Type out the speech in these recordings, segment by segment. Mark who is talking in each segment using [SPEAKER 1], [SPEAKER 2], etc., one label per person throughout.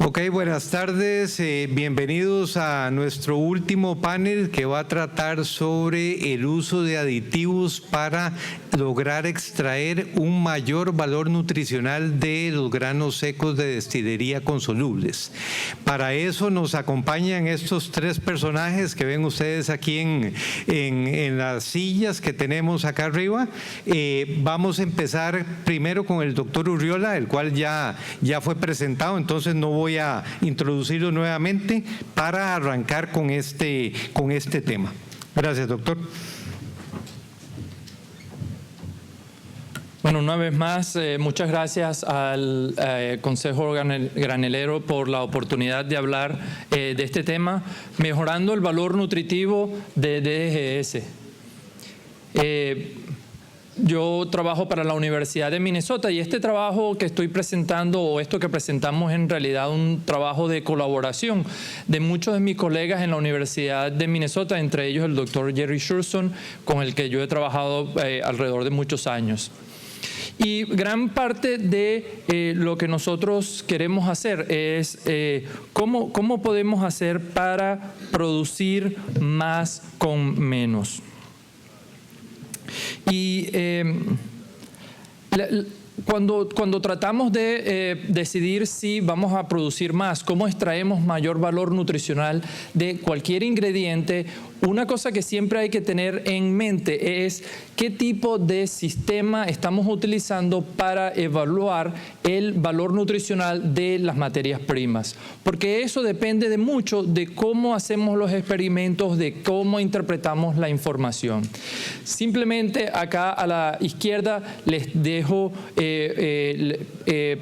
[SPEAKER 1] Ok, buenas tardes. Bienvenidos a nuestro último panel que va a tratar sobre el uso de aditivos para lograr extraer un mayor valor nutricional de los granos secos de destilería con solubles. Para eso nos acompañan estos tres personajes que ven ustedes aquí en las sillas que tenemos acá arriba. Vamos a empezar primero con el doctor Urriola, el cual ya fue presentado, entonces no voy a introducirlo nuevamente para arrancar con este tema. Gracias, doctor.
[SPEAKER 2] Bueno, una vez más, muchas gracias al Consejo Granelero por la oportunidad de hablar de este tema, mejorando el valor nutritivo de DDGS. Yo trabajo para la Universidad de Minnesota y este trabajo que estoy presentando, o esto que presentamos, en realidad un trabajo de colaboración de muchos de mis colegas en la Universidad de Minnesota, entre ellos el doctor Jerry Schurzon, con el que yo he trabajado alrededor de muchos años. Y gran parte de lo que nosotros queremos hacer es cómo podemos hacer para producir más con menos. Y cuando tratamos de decidir si vamos a producir más, cómo extraemos mayor valor nutricional de cualquier ingrediente, una cosa que siempre hay que tener en mente es qué tipo de sistema estamos utilizando para evaluar el valor nutricional de las materias primas. Porque eso depende de mucho de cómo hacemos los experimentos, de cómo interpretamos la información. Simplemente acá a la izquierda les dejo,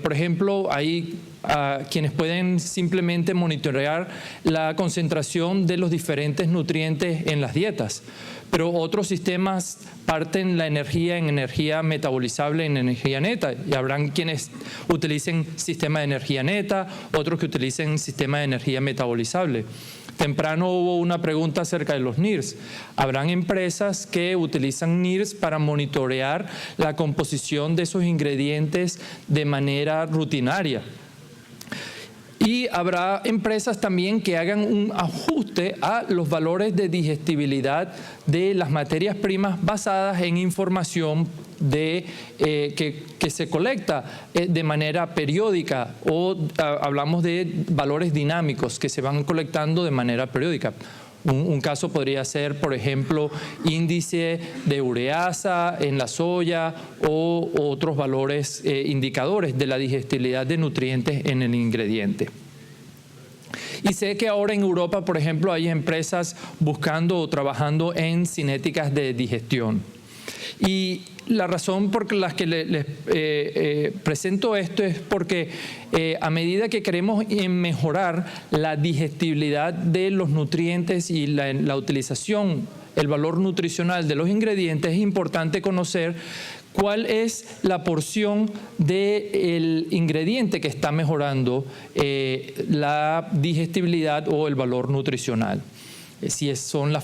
[SPEAKER 2] por ejemplo, ahí a quienes pueden simplemente monitorear la concentración de los diferentes nutrientes en las dietas. Pero otros sistemas parten la energía en energía metabolizable, en energía neta. Y habrán quienes utilicen sistema de energía neta, otros que utilicen sistema de energía metabolizable. Temprano hubo una pregunta acerca de los NIRS. Habrán empresas que utilizan NIRS para monitorear la composición de esos ingredientes de manera rutinaria. Y habrá empresas también que hagan un ajuste a los valores de digestibilidad de las materias primas basadas en información que se colecta de manera periódica, o hablamos de valores dinámicos que se van colectando de manera periódica. Un caso podría ser, por ejemplo, índice de ureasa en la soya o otros valores indicadores de la digestibilidad de nutrientes en el ingrediente. Y sé que ahora en Europa, por ejemplo, hay empresas buscando o trabajando en cinéticas de digestión. Y la razón por la que les presento esto es porque a medida que queremos mejorar la digestibilidad de los nutrientes y la utilización, el valor nutricional de los ingredientes, es importante conocer cuál es la porción del ingrediente que está mejorando la digestibilidad o el valor nutricional. Si son la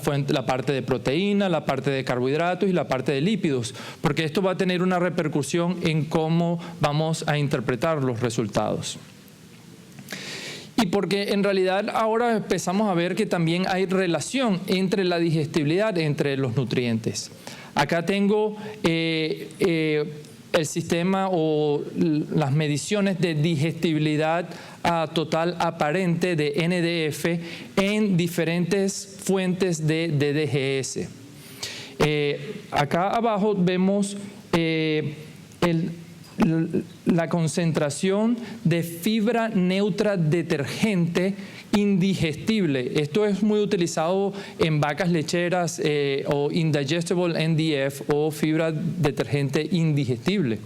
[SPEAKER 2] parte de proteína, la parte de carbohidratos y la parte de lípidos, porque esto va a tener una repercusión en cómo vamos a interpretar los resultados. Y porque en realidad ahora empezamos a ver que también hay relación entre la digestibilidad, entre los nutrientes. Acá tengo el sistema o las mediciones de digestibilidad total aparente de NDF en diferentes fuentes de DDGS. Acá abajo vemos la concentración de fibra neutra detergente indigestible. Esto es muy utilizado en vacas lecheras o indigestible NDF o fibra detergente indigestible.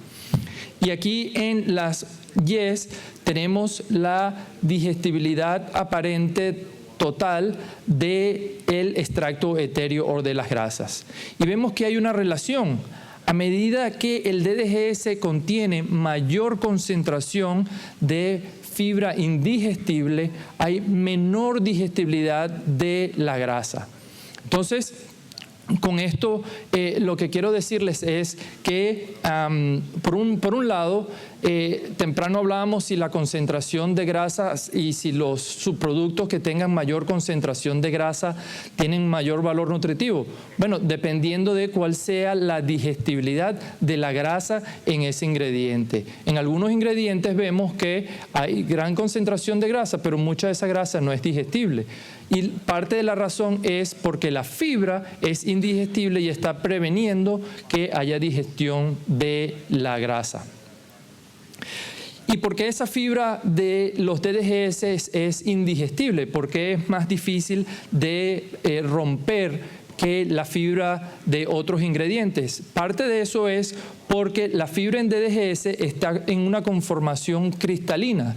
[SPEAKER 2] Y aquí en las Yes tenemos la digestibilidad aparente total del extracto etéreo o de las grasas. Y vemos que hay una relación. A medida que el DDGS contiene mayor concentración de fibra indigestible, hay menor digestibilidad de la grasa. Entonces, con esto lo que quiero decirles es que, por un lado, temprano hablábamos si la concentración de grasas y si los subproductos que tengan mayor concentración de grasa tienen mayor valor nutritivo. Bueno, dependiendo de cuál sea la digestibilidad de la grasa en ese ingrediente. En algunos ingredientes vemos que hay gran concentración de grasa, pero mucha de esa grasa no es digestible. Y parte de la razón es porque la fibra es indigestible y está preveniendo que haya digestión de la grasa. ¿Y por qué esa fibra de los DDGS es indigestible? ¿Por qué es más difícil de romper que la fibra de otros ingredientes? Parte de eso es porque la fibra en DDGS está en una conformación cristalina.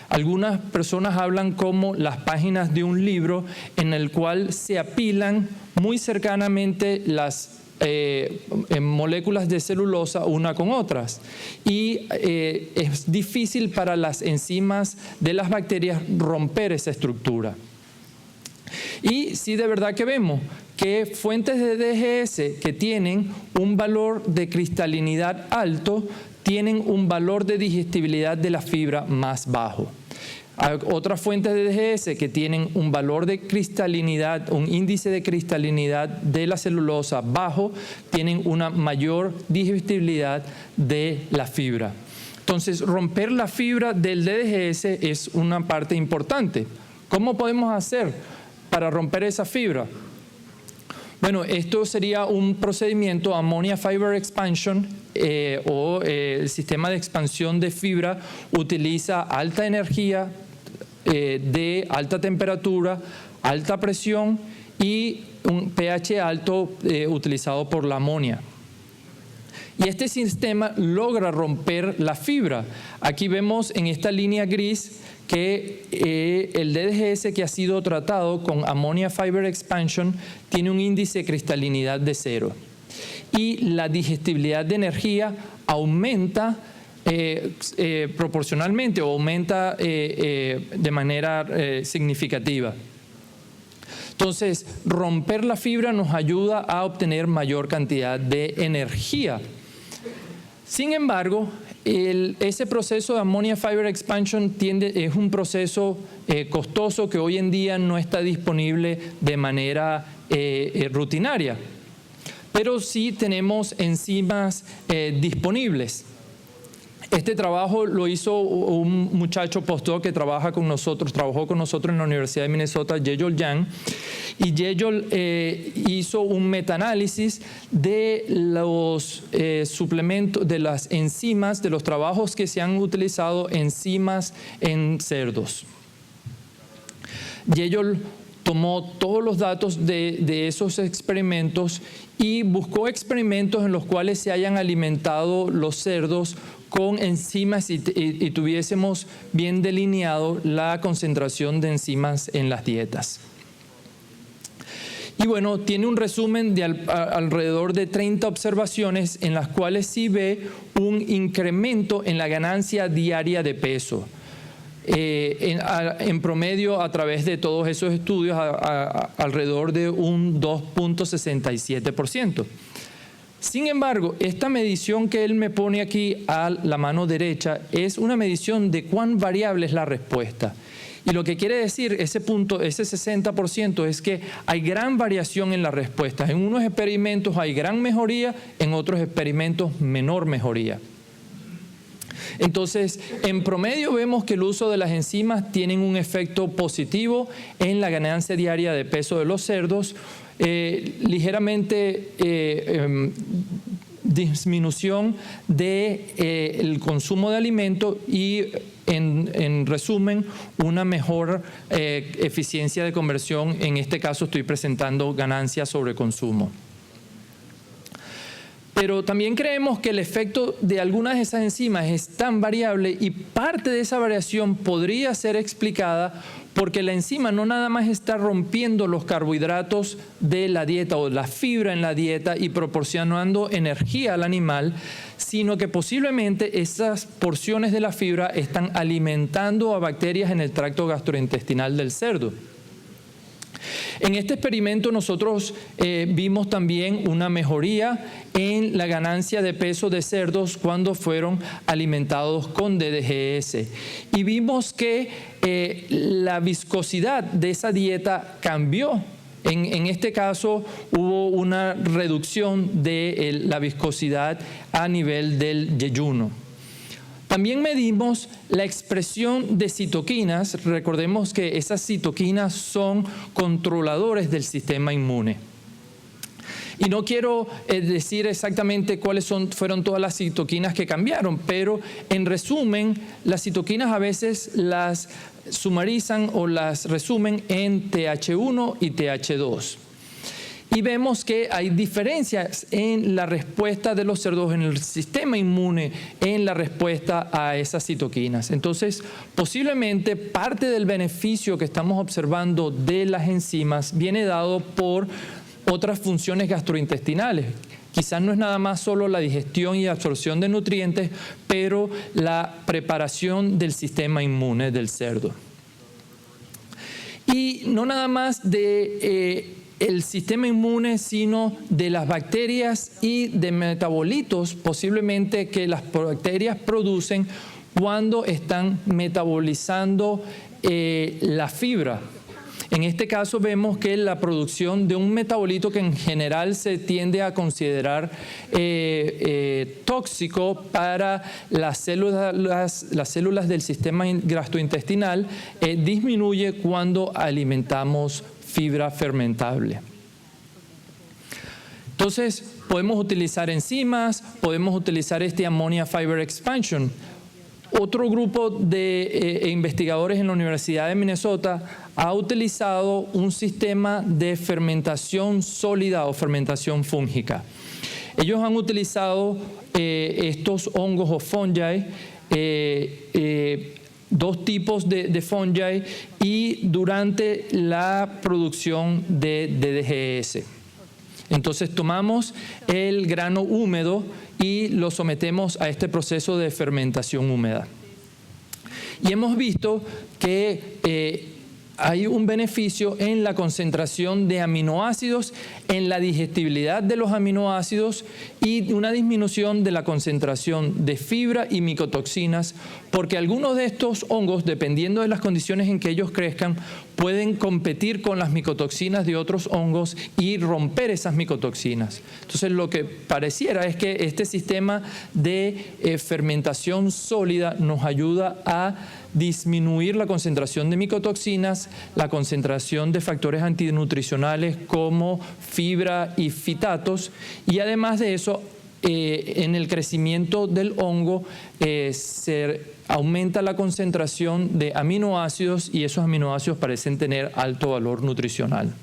[SPEAKER 2] Algunas personas hablan como las páginas de un libro en el cual se apilan muy cercanamente las moléculas de celulosa una con otras y es difícil para las enzimas de las bacterias romper esa estructura. Y sí, de verdad que vemos que fuentes de DDGS que tienen un valor de cristalinidad alto tienen un valor de digestibilidad de la fibra más bajo. Hay otras fuentes de DDGS que tienen un valor de cristalinidad, un índice de cristalinidad de la celulosa bajo, tienen una mayor digestibilidad de la fibra. Entonces, romper la fibra del DDGS es una parte importante. ¿Cómo podemos hacer para romper esa fibra? Bueno, esto sería un procedimiento Ammonia Fiber Expansion el sistema de expansión de fibra utiliza alta energía de alta temperatura, alta presión y un pH alto utilizado por la amonia. Y este sistema logra romper la fibra. Aquí vemos en esta línea gris que el DDGS que ha sido tratado con Ammonia Fiber Expansion tiene un índice de cristalinidad de 0. Y la digestibilidad de energía aumenta proporcionalmente o aumenta de manera significativa. Entonces, romper la fibra nos ayuda a obtener mayor cantidad de energía. Sin embargo, ese proceso de Ammonia Fiber Expansion es un proceso costoso que hoy en día no está disponible de manera rutinaria. Pero sí tenemos enzimas disponibles. Este trabajo lo hizo un muchacho postdoc que trabajó con nosotros en la Universidad de Minnesota, Yejol Yang, y Yejol hizo un metaanálisis de los suplementos, de las enzimas, de los trabajos que se han utilizado enzimas en cerdos. Yejol tomó todos los datos de esos experimentos y buscó experimentos en los cuales se hayan alimentado los cerdos con enzimas y tuviésemos bien delineado la concentración de enzimas en las dietas. Y bueno, tiene un resumen de alrededor de 30 observaciones en las cuales sí ve un incremento en la ganancia diaria de peso. En promedio, a través de todos esos estudios, alrededor de un 2.67%. Sin embargo, esta medición que él me pone aquí a la mano derecha es una medición de cuán variable es la respuesta. Y lo que quiere decir ese punto, ese 60%, es que hay gran variación en la respuesta. En unos experimentos hay gran mejoría, en otros experimentos menor mejoría. Entonces, en promedio vemos que el uso de las enzimas tienen un efecto positivo en la ganancia diaria de peso de los cerdos, ligeramente disminución del consumo de alimento y en resumen una mejor eficiencia de conversión. En este caso estoy presentando ganancias sobre consumo. Pero también creemos que el efecto de algunas de esas enzimas es tan variable y parte de esa variación podría ser explicada porque la enzima no nada más está rompiendo los carbohidratos de la dieta o la fibra en la dieta y proporcionando energía al animal, sino que posiblemente esas porciones de la fibra están alimentando a bacterias en el tracto gastrointestinal del cerdo. En este experimento nosotros vimos también una mejoría en la ganancia de peso de cerdos cuando fueron alimentados con DDGS. Y vimos que la viscosidad de esa dieta cambió. En este caso hubo una reducción de la viscosidad a nivel del yeyuno. También medimos la expresión de citoquinas. Recordemos que esas citoquinas son controladores del sistema inmune. Y no quiero decir exactamente cuáles fueron todas las citoquinas que cambiaron, pero en resumen, las citoquinas a veces las sumarizan o las resumen en TH1 y TH2. Y vemos que hay diferencias en la respuesta de los cerdos, en el sistema inmune, en la respuesta a esas citoquinas. Entonces, posiblemente parte del beneficio que estamos observando de las enzimas viene dado por otras funciones gastrointestinales. Quizás no es nada más solo la digestión y absorción de nutrientes, pero la preparación del sistema inmune del cerdo. Y no nada más de el sistema inmune, sino de las bacterias y de metabolitos posiblemente que las bacterias producen cuando están metabolizando la fibra. En este caso vemos que la producción de un metabolito que en general se tiende a considerar tóxico para las células del sistema gastrointestinal disminuye cuando alimentamos fibra fermentable. Entonces, podemos utilizar enzimas, podemos utilizar este Ammonia Fiber Expansion. Otro grupo de investigadores en la Universidad de Minnesota ha utilizado un sistema de fermentación sólida o fermentación fúngica. Ellos han utilizado estos hongos o fungi, dos tipos de fungi, y durante la producción de DDGS. Entonces tomamos el grano húmedo y lo sometemos a este proceso de fermentación húmeda. Y hemos visto que hay un beneficio en la concentración de aminoácidos, en la digestibilidad de los aminoácidos y una disminución de la concentración de fibra y micotoxinas, porque algunos de estos hongos, dependiendo de las condiciones en que ellos crezcan, pueden competir con las micotoxinas de otros hongos y romper esas micotoxinas. Entonces, lo que pareciera es que este sistema de fermentación sólida nos ayuda a disminuir la concentración de micotoxinas, la concentración de factores antinutricionales como fibra y fitatos, y además de eso, en el crecimiento del hongo se aumenta la concentración de aminoácidos y esos aminoácidos parecen tener alto valor nutricional.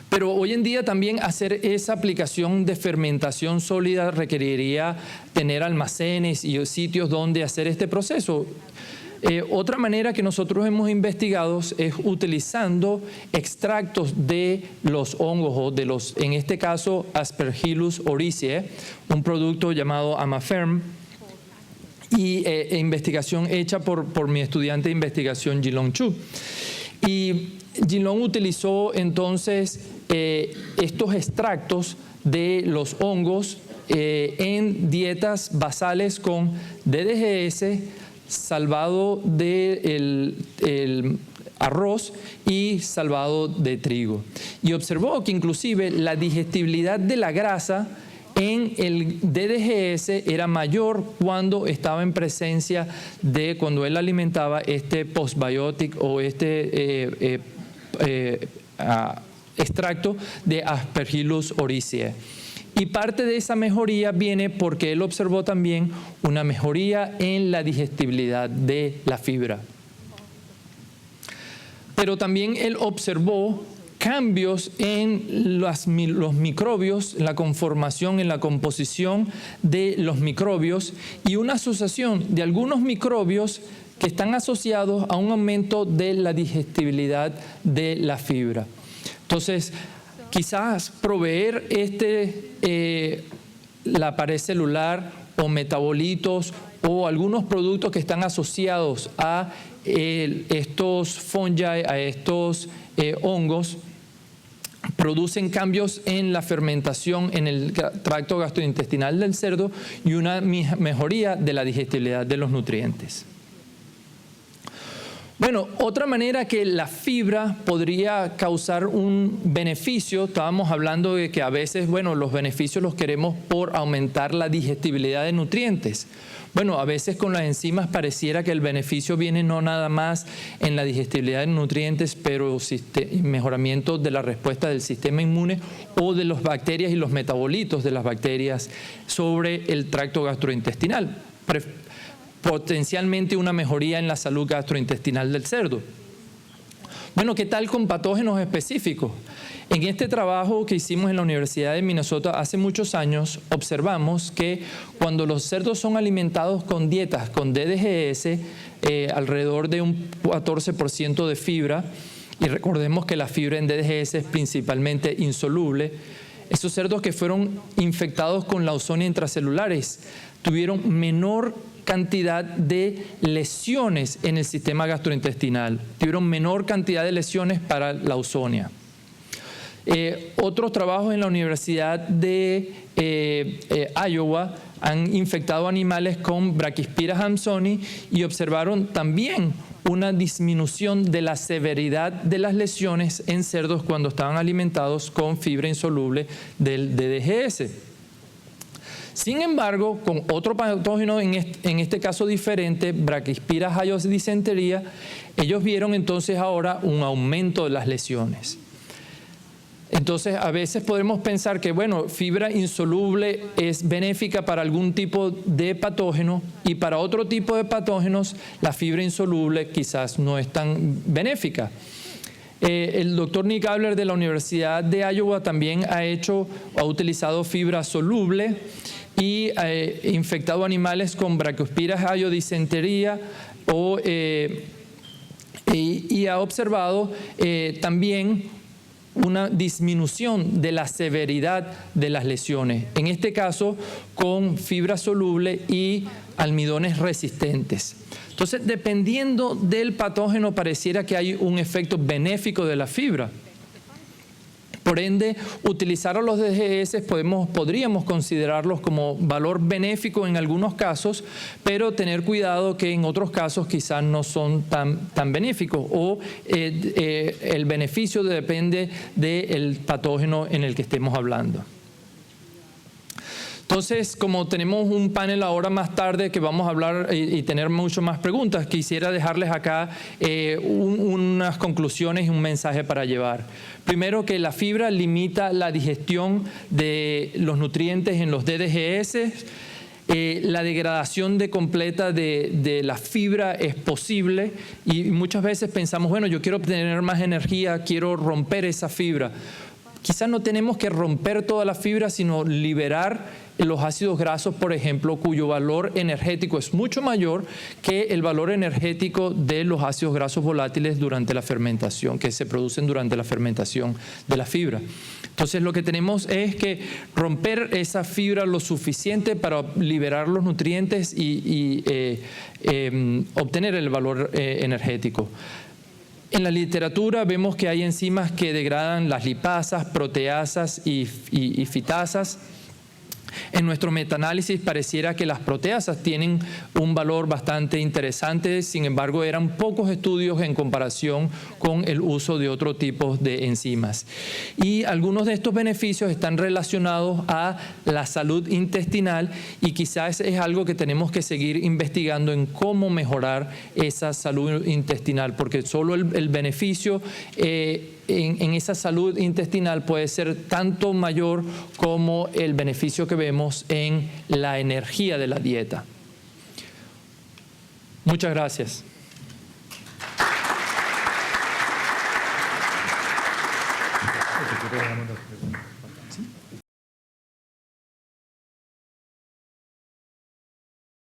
[SPEAKER 2] Pero hoy en día también hacer esa aplicación de fermentación sólida requeriría tener almacenes y sitios donde hacer este proceso. Otra manera que nosotros hemos investigado es utilizando extractos de los hongos o de los, en este caso, Aspergillus oryzae, un producto llamado Amaferm, y investigación hecha por mi estudiante de investigación, Jilong Chu. Y Jilong utilizó entonces estos extractos de los hongos en dietas basales con DDGS, salvado de el arroz y salvado de trigo. Y observó que inclusive la digestibilidad de la grasa en el DDGS era mayor cuando estaba en presencia de, cuando él alimentaba este postbiotic o este extracto de Aspergillus oryzae. Y parte de esa mejoría viene porque él observó también una mejoría en la digestibilidad de la fibra. Pero también él observó cambios en los microbios, en la conformación, en la composición de los microbios y una asociación de algunos microbios que están asociados a un aumento de la digestibilidad de la fibra. Entonces, quizás proveer la pared celular o metabolitos o algunos productos que están asociados a estos fungi, a estos hongos producen cambios en la fermentación en el tracto gastrointestinal del cerdo y una mejoría de la digestibilidad de los nutrientes. Bueno, otra manera que la fibra podría causar un beneficio, estábamos hablando de que a veces, bueno, los beneficios los queremos por aumentar la digestibilidad de nutrientes. Bueno, a veces con las enzimas pareciera que el beneficio viene no nada más en la digestibilidad de nutrientes, pero mejoramiento de la respuesta del sistema inmune o de las bacterias y los metabolitos de las bacterias sobre el tracto gastrointestinal. Potencialmente una mejoría en la salud gastrointestinal del cerdo. Bueno, ¿qué tal con patógenos específicos? En este trabajo que hicimos en la Universidad de Minnesota hace muchos años, observamos que cuando los cerdos son alimentados con dietas con DDGS, alrededor de un 14% de fibra, y recordemos que la fibra en DDGS es principalmente insoluble, esos cerdos que fueron infectados con Lawsonia intracelulares tuvieron menor cantidad de lesiones en el sistema gastrointestinal, tuvieron menor cantidad de lesiones para Lawsonia. Otros trabajos en la Universidad de Iowa han infectado animales con Brachyspira hampsoni y observaron también una disminución de la severidad de las lesiones en cerdos cuando estaban alimentados con fibra insoluble del DDGS. Sin embargo, con otro patógeno, en este caso diferente, Brachyspira hayodysenteria, ellos vieron entonces ahora un aumento de las lesiones. Entonces, a veces podemos pensar que, bueno, fibra insoluble es benéfica para algún tipo de patógeno y para otro tipo de patógenos la fibra insoluble quizás no es tan benéfica. El doctor Nick Abler de la Universidad de Iowa también ha utilizado fibra soluble y infectado animales con Brachyspira hayodysenteria y ha observado también una disminución de la severidad de las lesiones, en este caso con fibra soluble y almidones resistentes. Entonces, dependiendo del patógeno, pareciera que hay un efecto benéfico de la fibra. Por ende, utilizar a los DGS podríamos considerarlos como valor benéfico en algunos casos, pero tener cuidado que en otros casos quizás no son tan benéficos o el beneficio depende del patógeno en el que estemos hablando. Entonces, como tenemos un panel ahora más tarde que vamos a hablar y tener mucho más preguntas, quisiera dejarles acá unas conclusiones y un mensaje para llevar. Primero, que la fibra limita la digestión de los nutrientes en los DDGS. La degradación completa de la fibra es posible y muchas veces pensamos, bueno, yo quiero obtener más energía, quiero romper esa fibra. Quizás no tenemos que romper toda la fibra, sino liberar los ácidos grasos, por ejemplo, cuyo valor energético es mucho mayor que el valor energético de los ácidos grasos volátiles durante la fermentación, que se producen durante la fermentación de la fibra. Entonces, lo que tenemos es que romper esa fibra lo suficiente para liberar los nutrientes y obtener el valor energético. En la literatura vemos que hay enzimas que degradan las lipasas, proteasas y fitasas. En nuestro metaanálisis pareciera que las proteasas tienen un valor bastante interesante, sin embargo eran pocos estudios en comparación con el uso de otro tipo de enzimas. Y algunos de estos beneficios están relacionados a la salud intestinal y quizás es algo que tenemos que seguir investigando en cómo mejorar esa salud intestinal, porque solo el beneficio en esa salud intestinal puede ser tanto mayor como el beneficio que vemos en la energía de la dieta. Muchas gracias.